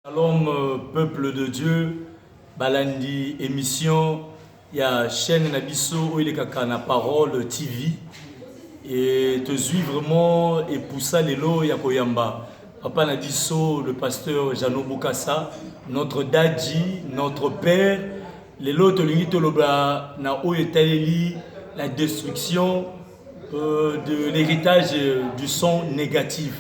Shalom, peuple de Dieu, Balandi émission, il y a chaîne Nabiso où il y a na parole TV et te suis vraiment et pour ça les lots ya koyamba. Papa Nabiso, le pasteur Jano Bokassa, notre daddy, notre père, les lots te lingi toloba na o etaleli la destruction de l'héritage du son négatif.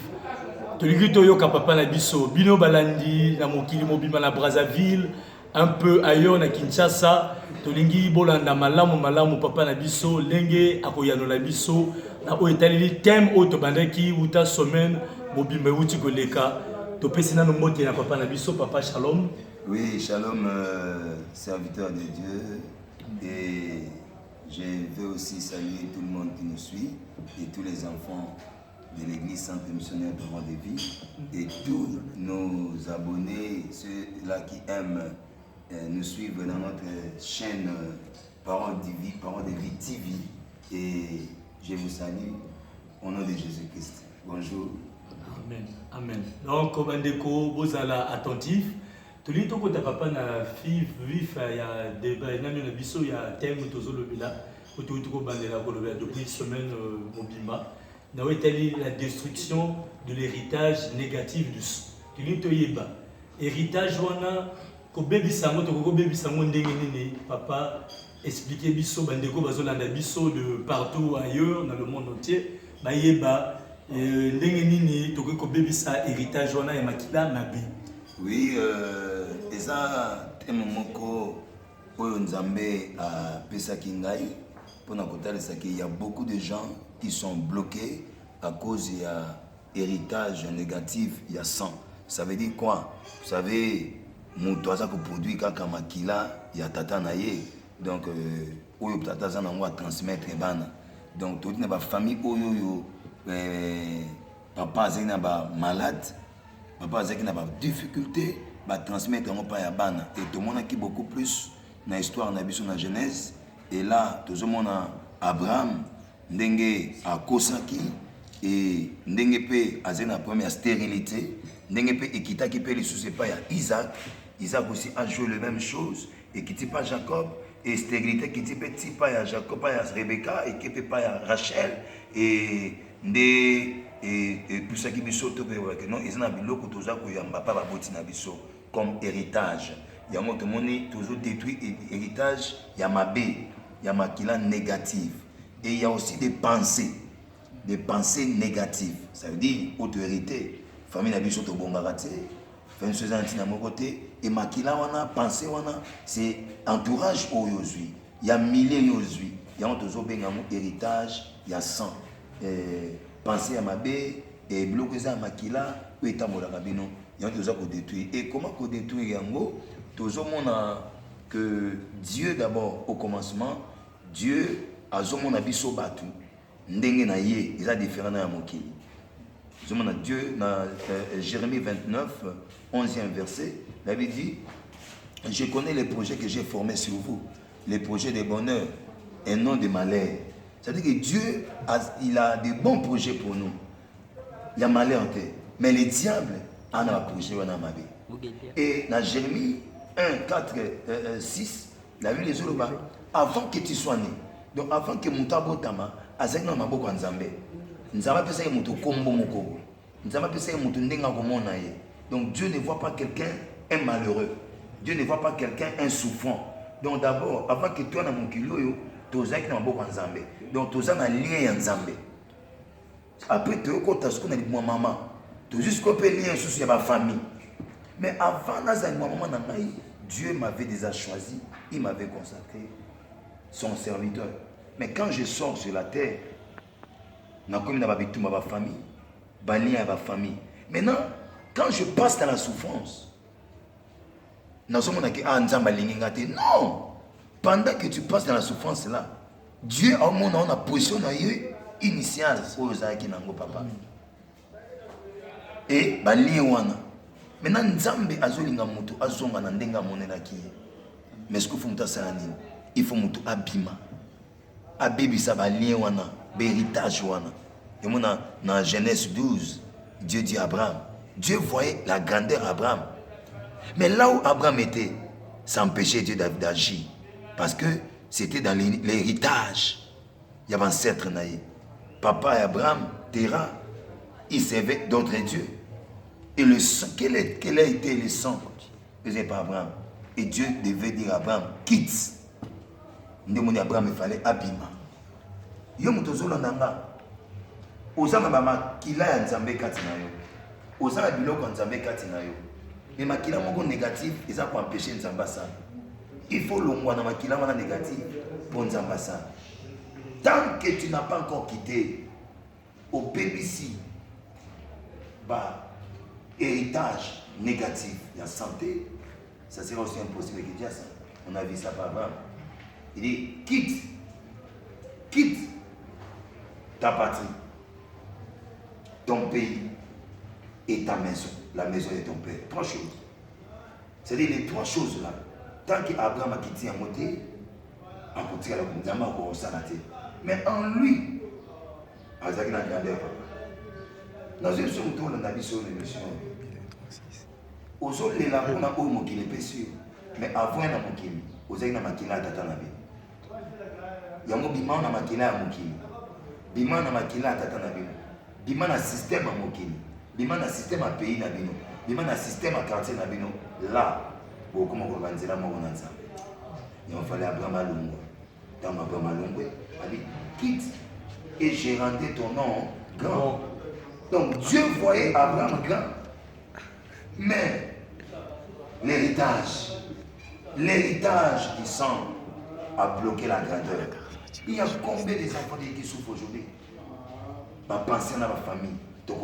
Tolingi toyoka papa na biso bino balandi na mokili mobima na Brazzaville un peu ailleurs na Kinshasa tolingi bolanda malamu papa na biso lenge akoyano na biso na o etaleli thème o to bandaki uta semaine mobimba uti koleka to pesina no mote na papa na biso papa shalom. Oui, shalom serviteur de Dieu, et je veux aussi saluer tout le monde qui nous suit et tous les enfants de l'église Centre Missionnaire Parole de Vie et tous nos abonnés, ceux-là qui aiment nous suivre dans notre chaîne Parole de Vie TV, et je vous salue au nom de Jésus-Christ. Bonjour. Amen. Amen. Donc, comme Andeko, vous allez attentif. Tout le monde papa na vif il y a débat na biso il y a thème tozolo bila otuko bandela ko depuis semaine mobimba. Nous avons la destruction de l'héritage négatif du son. Héritage, ko baby sango to ko baby sango ndenge papa expliquer biso bandeko bazolanda biso de partout ailleurs dans le monde entier ba yeba ndenge nini to ko baby sa héritage wana ya makila mabe. Oui, eza temo moko oyo Nzambe a pesaki ngai pona kotalisa qu'il y a beaucoup de gens qui sont bloqués à cause il y a héritage négatif, il y a sang. Ça veut dire quoi? Vous savez, mon toisa ko produit kaka makila il y a tata naye. Donc oyo tata za nango transmettre bana. Donc toute na ba famille oyo papa zena ba malade, papa zena ba difficulté ba transmettre ngo pa ya bana. Et tout le monde qui beaucoup plus na histoire na biso na Genèse, et là tout le monde Abraham ndenge akosaki et ndenge pe azena première stérilité, ndenge pe ekitaki pe les soucis pas ya Isaac aussi a joué la même chose et qui pas Jacob, et stérilité qui petit pas ya Jacob pas ya Rebecca et qui pas ya Rachel et tout ça qui biso to pe que non ezana biloko toza ko yamba pa ba boti na biso comme héritage. Il y a monte moni toujours détruit héritage ya mabe ya makila négative. Et il y a aussi des pensées négatives. Ça veut dire autorité. Famille n'a pas de bon garaté. Famille se sent dans mon côté. Et makila wana pensée wana c'est entourage aujourd'hui. Il y a milliers aujourd'hui. Il y a toujours ben héritage. Il y a 100 pensée à ma bé et bloqué ça makila ou état molaka bino. Il y a toujours qu'on détruire. Et comment qu'on détruire yango? Toujours mon que Dieu d'abord au commencement, Dieu azomona biso batu ndenge na ye eza différent na mokili. Azomona Dieu na Jérémie 29 11e verset, la Bible dit: je connais les projets que j'ai formés sur vous, les projets de bonheur et non de malheur. C'est-à-dire que Dieu il a des bons projets pour nous. Il y a malheur en terre, mais le diable a un projet wana mabe. Et dans Jérémie 1 4 6, la Bible dit avant que tu sois né. Donc avant que Moutabo Tama, Azekna Maboko Nzambe, Nzamba pesa mutu kombo moko. Nzamba pesa mutu ndenga komona ye. Donc Dieu ne voit pas quelqu'un un malheureux. Dieu ne voit pas quelqu'un un souffrant. Donc d'abord, avant que toi na mokilo yo, tozaki na maboko Nzambe. Donc toza na lien ya Nzambe. Après tu okota ce qu'on a dit moi maman. Tu juste qu'on peut lien sous ya ba famille. Mais avant nazali moi maman na ngai, Dieu m'avait déjà choisi, il m'avait consacré son serviteur. Mais quand je sors sur la terre, je suis dans ma famille, ma famille. Maintenant, quand je passe dans la souffrance, non, pendant que tu passes dans la souffrance là, Dieu a une position initiale papa. Et maintenant, Nzambe azolinga mutu azonga na ndenga monelaki. Mais ce qu'il faut muta salani, il faut mutu abima. Abibisa ba lien wana, héritage wana. Et moi dans Genèse 12, Dieu dit à Abraham, Dieu voyait la grandeur d'Abraham. Mais là où Abraham était, ça empêchait Dieu d'agir. Parce que c'était dans l'héritage. Il y avait un ancêtre naïf. Papa et Abraham, Terah, ils servaient d'autres dieux. Et le sang, quel a été le sang faisait par Abraham? Et Dieu devait dire à Abraham, quitte. Ndemoni Abraham, il fallait abima. Yo mutozolo nanga. Ozama mama kila ya nzambe kati na yo. Ozama biloko nzambe kati na yo. Mais makila moko négatif, ils ont empêché nzamba ça. Il faut longwa na makila moko négatif pour nzamba ça. Tant que tu n'as pas encore quitté au BBC, bah, héritage négatif, la santé, ça sera aussi impossible que Dieu ça. On a vu ça par Abraham. Il dit, quitte ta patrie, ton pays et ta maison, la maison de ton père. 3 choses. C'est-à-dire les 3 choses là. Tant qu'Abraham a quitté un moté, en côté la Kundama ou Sanate. Mais en lui, Azaki n'a grandeur papa. Dans une seconde tour, on a vu sur l'émission. Aux autres, les lapins n'ont pas mokili pécieux. Mais avant, on a mokili. Aux autres, on a makila tata nabi. Yango bima on a makila à mokili. Bima on a makila tata nabi. Bima na système à mokili. Bima na système à pays nabi. Bima na système à quartier nabi. Là, beaucoup de gens ont dit il fallait Abraham Alungo. Dans Abraham Alungo, il dit quitte et j'ai rendu ton nom grand. Donc Dieu voyait Abraham grand. Mais l'héritage du sang a bloqué la grandeur. Il y a combien des enfants qui souffrent aujourd'hui? Ma pensée dans ma famille, tu as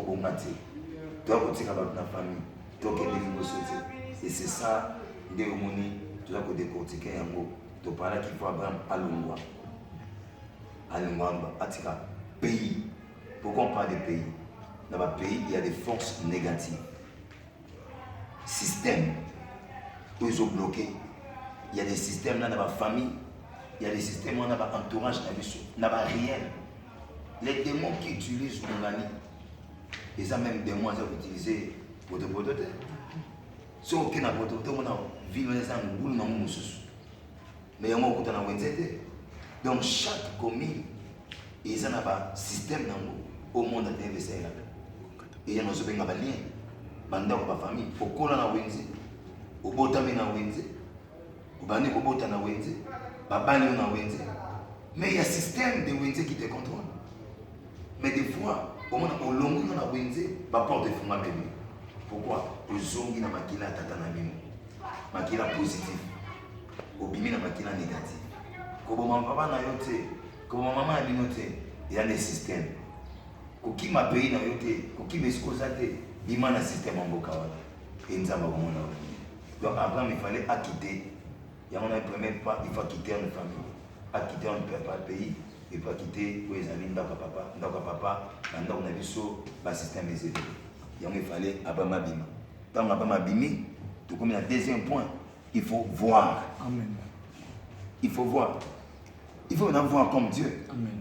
famille, et c'est ça, tu as décortiqué tu parles qu'il faut Abraham Alungwa. Alungwa, Atika, pays. Pourquoi on parle de pays? Dans le pays, il y a des forces négatives. Système où ils ont bloqué. Il y a des systèmes là dans la famille, il y a des systèmes dans l'entourage, dans la rien. Les démons qui utilisent l'Ungani, ils ont même des démons qui ont utilisé pour te protéger. Si on a protégé, on a vécu dans un boule dans le sous. Mais on a un donc chaque commune, ils ont un système au monde de l'investissement. Et il y a un lien. Banda kwa famille pokola na wenze obotami na wenze obani kobota na wenze babani na wenze mais il y a un système de wenze qui te contrôle mais des fois on a longu na wenze ba porte de fuma bébé pourquoi ozongi na makila tata na bino makila positif obimi na makila négatif ko bo papa na yote ko mama na bino te il y a des systèmes ko ki ma pays na yote ko ki beskoza te il y a un système en Bokawa. Donc Abraham, il fallait acquitter. Il y a un premier pas, il faut quitter une famille. Acquitter un pays, il faut quitter où ils allaient, papa, on a vu sur le système des études. Il fallait Abraham Abima. Tant Abraham Abimi, tout comme le deuxième point, il faut voir. Amen. Il faut voir. Il faut en voir comme Dieu. Amen.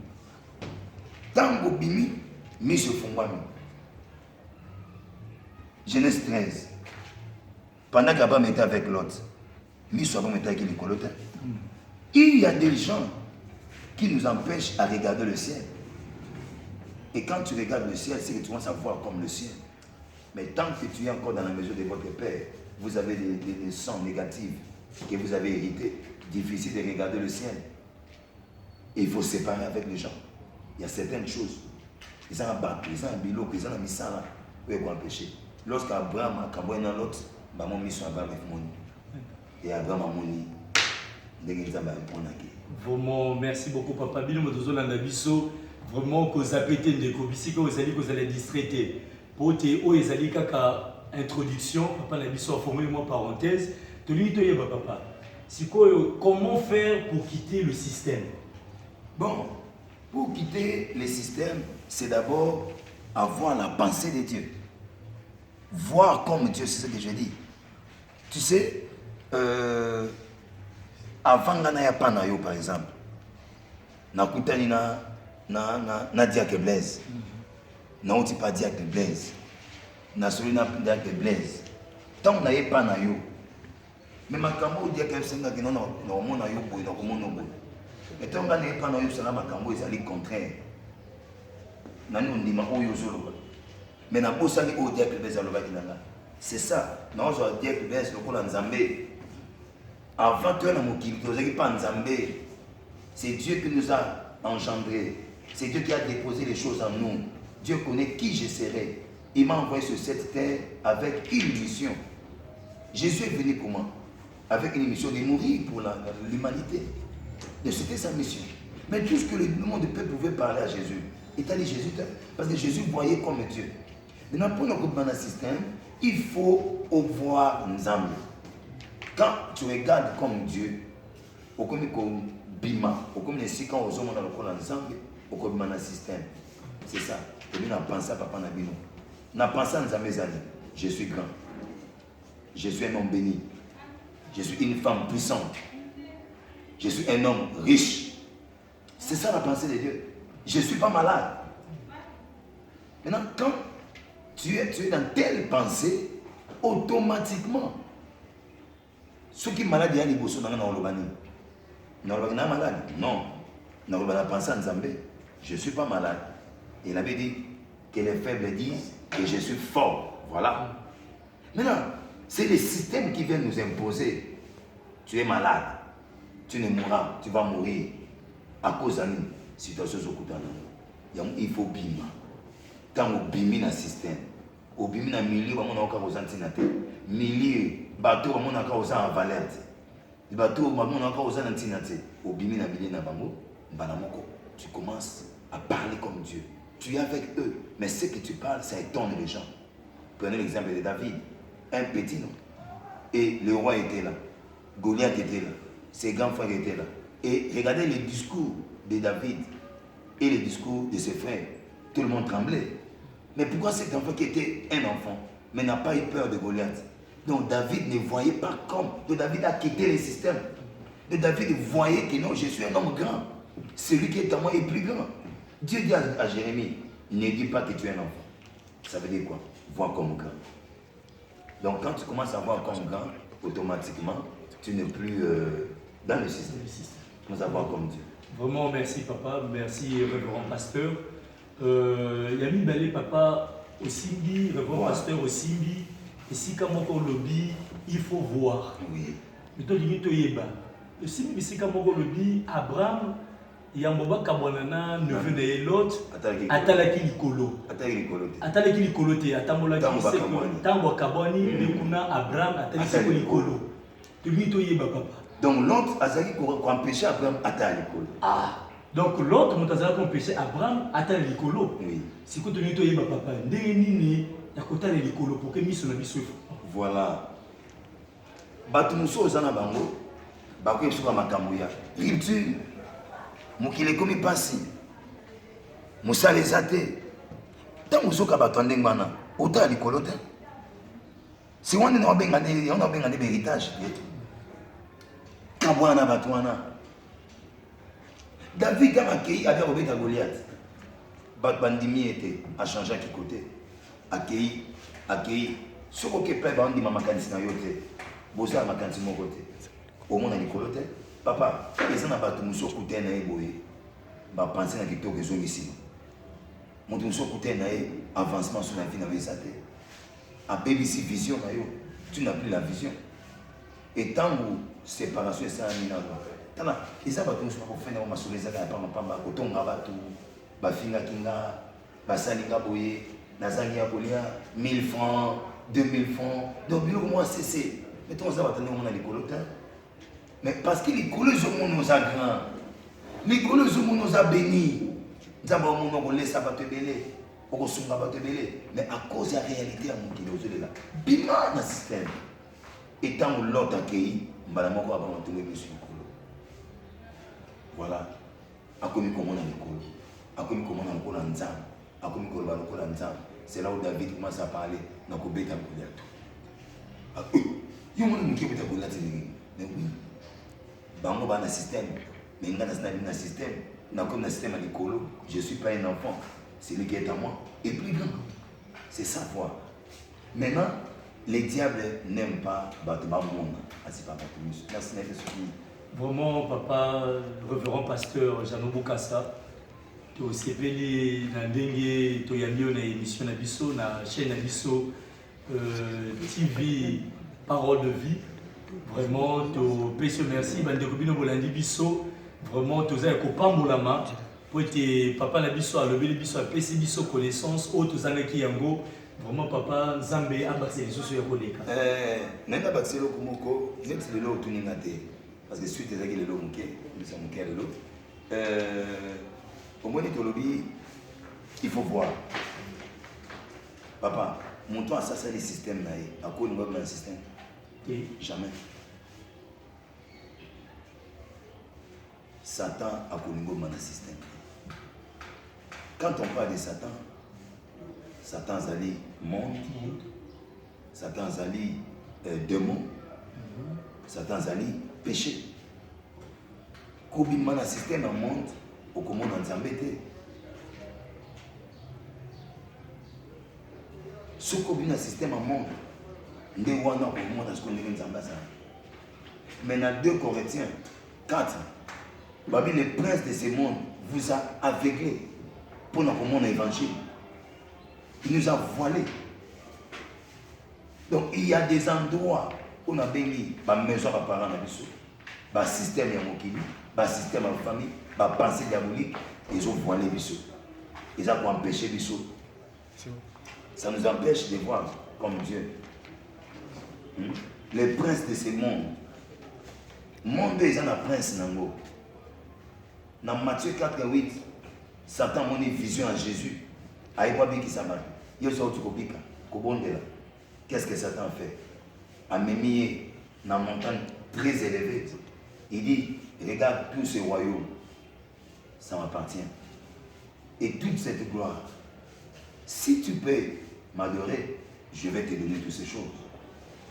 Tant que Bimi, mis se font moi. Genèse 13. Pendant qu'Abraham était avec Lot, Abraham était avec l'écolote. Il y a des gens qui nous empêchent à regarder le ciel. Et quand tu regardes le ciel, c'est que tu commences à voir comme le ciel. Mais tant que tu es encore dans la maison de votre père, vous avez des sons négatifs que vous avez hérités. Difficile de regarder le ciel. Et il faut se séparer avec les gens. Il y a certaines choses. Ils ont un bac, ils ont un bilot, ils ont un missara. Où est-ce qu'on empêcher? Lorsqu'Abraham a cambré dans l'autre, mon mission Abraham est moni. Et Abraham a moni. Vraiment, merci beaucoup, Papa Bilo. Vraiment, que vous avez été de Kobisi, que vous allez distraiter. Pour te, oh, ils allaient kaka introduction, Papa Nabiso a formé moi parenthèse. Tu lui dis, Papa, comment faire pour quitter le système? Bon, pour quitter le système, c'est d'abord avoir la pensée de Dieu. Voir comme Dieu, c'est ce que je dis. Tu sais, avant Ganaya Panayo, par exemple, Nakutani na Diake Blaise, na Outi pas Diake Blaise, na Solina Diake Blaise. tant on n'avait pas na yo. Mais ma cambo dit que c'est que non mon na yo boy na comment no boy. Mais tant on n'avait pas na yo ça ma cambo ils allaient contraire. Nani on dit ma oyo zolo. Mais na bossa ni o dia que beza loba kinanga. C'est ça. Non je dis que beza le kola nzambe. Avant toi na mokili to zaki pas nzambe. C'est Dieu qui nous a engendrés. C'est Dieu qui a déposé les choses en nous. Dieu connaît qui je serai. Il m'a envoyé sur cette terre avec une mission. Jésus est venu pour moi. Avec une mission de mourir pour l'humanité. C'était sa mission. Mais tout ce que le monde de peuple pouvait parler à Jésus, il a dit Jésus, parce que Jésus voyait comme Dieu. Maintenant, pour nous comprendre le système, il faut voir Nzambe. Quand tu regardes comme Dieu, au comme bima, au comme les six quand aux hommes dans le Nzambe, au comme le système. C'est ça. Et nous, on a pensé à Papa Nabino. On a pensé à Nzambe Zali. Je suis grand. Je suis un homme béni. Je suis une femme puissante. Je suis un homme riche. C'est ça la pensée de Dieu. Je ne suis pas malade. Maintenant, quand tu es dans telle pensée, automatiquement, ceux qui sont malades, ils sont dans le malade. Non. On a pensé à Nzambe. Je ne suis pas malade. Il avait dit que les faibles disent que je suis fort. Voilà. Maintenant, c'est le système qui vient nous imposer. Tu es malade. Tu ne mourras. Tu vas mourir. À cause de la situation. Il faut bima. Quand on bimi dans le système, on bimi dans le milieu, on a encore aux antinate. Milieu, bateau, on a encore aux en valette. Le bateau, on a encore aux antinate. On bimi dans le milieu, tu commences à parler comme Dieu. Tu es avec eux, mais ce que tu parles, ça étonne les gens. Prenez l'exemple de David, un petit, non? Et le roi était là, Goliath était là, ses grands frères étaient là. Et regardez les discours de David et les discours de ses frères. Tout le monde tremblait. Mais pourquoi cet enfant qui était un enfant, mais n'a pas eu peur de Goliath? Donc David ne voyait pas comme. Donc David a quitté le système. Donc David voyait que non, je suis un homme grand. Celui qui est à moi est plus grand. Dieu dit à Jérémie, ne dis pas que tu es un enfant. Ça veut dire quoi? Vois comme grand. Donc quand tu commences à voir comme grand, automatiquement, tu n'es plus dans le système. Tu commences à voir comme Dieu. Vraiment, merci papa, merci révérend pasteur. Yami Balé papa, aussi dit, révérend pasteur aussi dit, et si comme on lobby, il faut voir. Oui. Mais toi, tu dis, aussi, mais si comme on lobby, Abraham, Yamboba Kabwanana, neveu de l'autre, Atalaki Likolo. Atalaki Likolo, Atamola Tango Kabwani, Lekuna, Abraham, Atalaki Likolo. Tu dis, tu papa. Donc l'autre a dit qu'on empêchait Abraham Atalaki Likolo. Ah, donc l'autre, on a dit qu'on empêchait Abraham Atalaki Likolo. Oui. Si tu dis, tu papa, Ndéni, Yakota Likolo, pour que Miss Nabiso. Voilà. Batumuso Zana Bango, Bakou Suka Makamouya. Culture. Mokile komi pasi. Moussa les athées. Tant que vous avez attendu, autant à l'école. Si on a un héritage, Kabwana Batouana. David a accueilli avec Robert Goliath. Bandimi était à changer à côté. Accueilli. Ce qui est prêt à dire ma candidature na yote. Bosa ma candidature mon côté. Au monde à l'école. Papa, les gens n'ont pas tout le monde côté na eboye. Ba penser na kitoko zo ici. Mon tout côté na avancement sur la vie na vezate. A BBC vision na yo, tu n'as plus la vision. Et tant où séparation ça mina ba. Tana, ils avaient tout pour faire na masoleza ka pa mapamba kotonga batu, ba finga kinga, ba salinga boye, na zangi ya kolia 1000 francs, 2000 francs. Donc bilo moi c'est mais toi ça va tenir mon ali kolota. Mais parce que les couleurs au monde nous a grand. Les couleurs au monde nous a béni. Nous avons mon laisse ça va te belé. On va te belé. Mais à cause de la réalité à mon qui est là. Bima dans le système. Et tant que l'autre accueilli, madame va avoir un tour sur le colo. Voilà. A commis comment on a le colo. A commis comment on a le colo en zam. A commis comment on a le colo en zam. C'est là où David commence à parler. N'a qu'au bête à Goliath. Il y a un monde qui est à Goliath. Mais oui. Bango ba na système, mais nga na système, na comme na système à l'école, je suis pas un enfant, c'est lui qui est à moi, et plus grand. C'est ça voir. Maintenant, les diables n'aiment pas Batman Monde. Merci, vraiment, papa, révérend pasteur Jean Boukassa, tu as aussi appelé dans Dengue, tu as mis une émission na biso, na chaîne na biso, TV, Parole de vie. Vraiment, tu as merci, bande de Kobino Bolandi biso, vraiment, tu as un copain Molama, pour être papa na biso, à lever biso, à PC biso connaissance, autres années qui yango. Vraiment, papa, Zambé a bâti les choses sur le Kodeka. N'a pas bâti le Komoko, net le lot tout n'ingate. Parce que suite à le lot mouké, nous sommes mouké le lot. Au moins, il faut voir. Papa, montons à ça, c'est le système. À quoi nous avons un système? Jamais. Satan a connu un système. Quand on parle de Satan, Satan zali monde, Satan zali démon, Satan zali péché. Kobima na système en monde, au commande en zambete. Ce kobima système en monde, nde wana au monde à ce qu'on est en zambasa. Mais dans 2 Corinthiens 4, Babi le prince de ce monde vous a aveuglé pour nous commander l'évangile. Il nous a voilés. Donc il y a des endroits où on a béni ma maison à parents ma système à Mokili, ma système à famille, ma pensée diabolique, ils ont voilé Bissot. Ils ont empêché Bissot. Ça nous empêche de voir comme Dieu. Les princes de ce monde. Monde ils ont un prince nango. Dans Matthieu 4:8, Satan a une vision à Jésus. Qu'est-ce que Satan fait? A mis dans une montagne très élevée. Il dit, regarde tous ces royaumes, ça m'appartient. Et toute cette gloire, si tu peux m'adorer, je vais te donner toutes ces choses.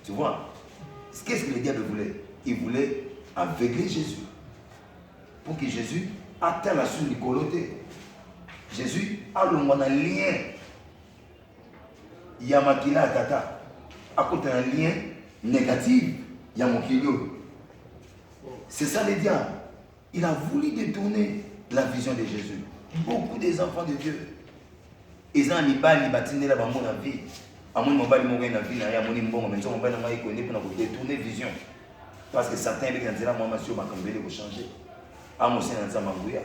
Tu vois, qu'est-ce que le diable voulait? Il voulait aveugler Jésus. Pour que Jésus atteigne la suite du coloté. Jésus a le lien. Il y a makila tata. À côté d'un lien négatif, il y a mon kilo. C'est ça le diable. Il a voulu détourner la vision de Jésus. Beaucoup des enfants de Dieu. Ils ont mis bali batiner la bambo la vie. À mon mobile mourir la vie, il y a mon imbon, mais on va pour détourner vision. Parce que Satan est dans la moi monsieur m'a cambié pour changer. À mon sein dans sa mangouya.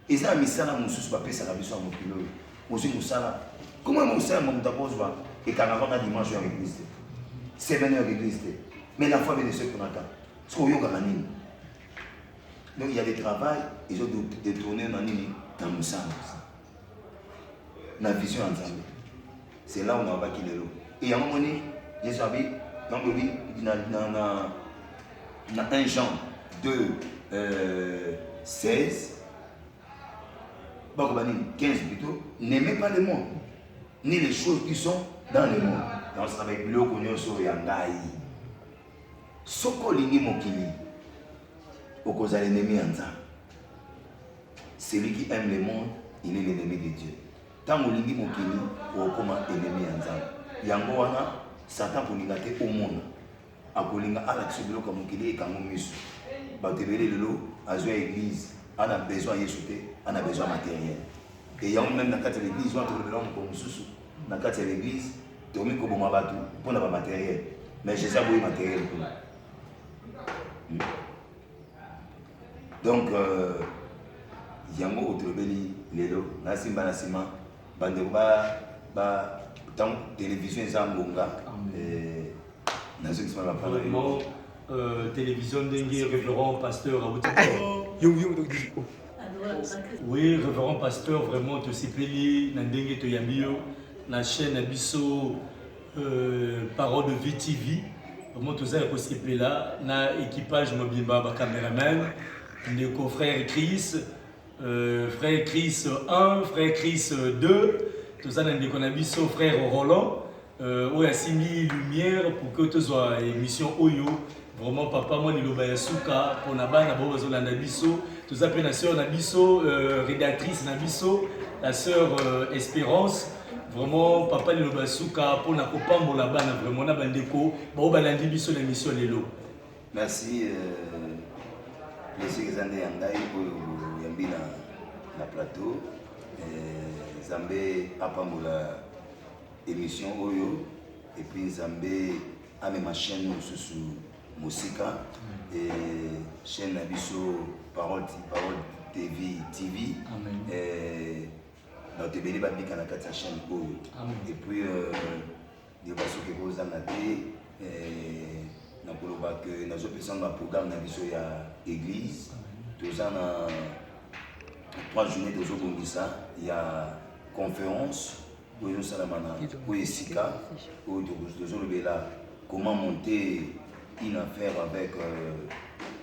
Ils ont mis ça dans mon sous papier ça la vision à mon kilo. Aussi mon ça. Comment mon sein mon d'abord va et quand on a dimanche à l'église. C'est venu à l'église. Mais la foi vient de ceux qu'on attend. Ce qu'on y a gagné. Donc il y a des travails, ils ont détourné dans mon sang. La vision ensemble. C'est là où on va quitter l'eau. Et à un moment donné, Jésus a dit, dans 1 Jean 2, 16, 15 plutôt, n'aimez pas le monde, ni les choses qui sont dans le monde. Donc c'est avec l'eau qu'on est sur Yangaï. Soko lini mokili, okoza l'ennemi enza. Celui qui aime le monde, il est l'ennemi de Dieu. Tant que lini mokili, okoma ennemi enza. Yango wana, Satan kolinga te au monde. Akolinga ala kisubilo comme mokili et comme musu. Batebele lelo, azwa église, on a besoin de Yesu, on a besoin de matériel. Et il y a même dans l'église, on a trouvé l'homme comme sous. Dans l'église, on a mis comme bateau pour avoir matériel. Mais Jésus a eu matériel pour nous. Donc, yango otrobeli lelo na simba na sima bande ba tant télévision zambonga na ce qui sont la vraiment télévision dengue révérend pasteur Abouti. Oui, révérend pasteur, vraiment te sipeli na dengue to yambio na chaîne Abisso Parole de vie TV. Vraiment tout ça est possible là, na équipage mobimba ba caméraman, les frère Chris, frère Chris 1, frère Chris 2, tout ça dans les Abisso frère Roland, où il y a 6000 lumières pour que tu sois émission Oyo. Vraiment papa moi ni loba yasuka pour na bana bo zo landa biso, tout ça pe na sœur na biso rédactrice na biso, la sœur Espérance. Vraiment papa le basuka pour na kopambola bana vraiment na bandeko ba balandi biso na mission lelo. Merci plaisir ezande yangai oyo yambi na plateau Zambé apambola émission oyo et puis Zambé a même ma chaîne sous Mosika et chaîne Nabiso Parole TV et dans te béni babika na kati chaîne oyo et puis de baso ke boza na té na koloba que nazo pesa na programme na biso ya église toza na 3 journées de bongisa il y a conférence où nous salamana où esika où nous là comment monter une affaire avec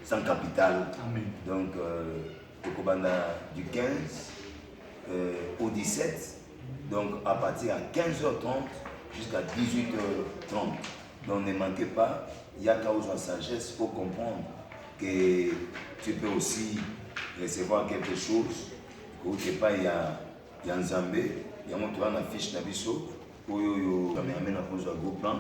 sans capital. Amen. Donc du 15 au 17 donc à partir de 15h30 jusqu'à 18h30 donc ne manquez pas. Il y a cause en sagesse pour comprendre que tu peux aussi recevoir quelque chose. Au départ, il y a un Zambé, il y a une fiche d'Abisso, où il y a un groupe plan.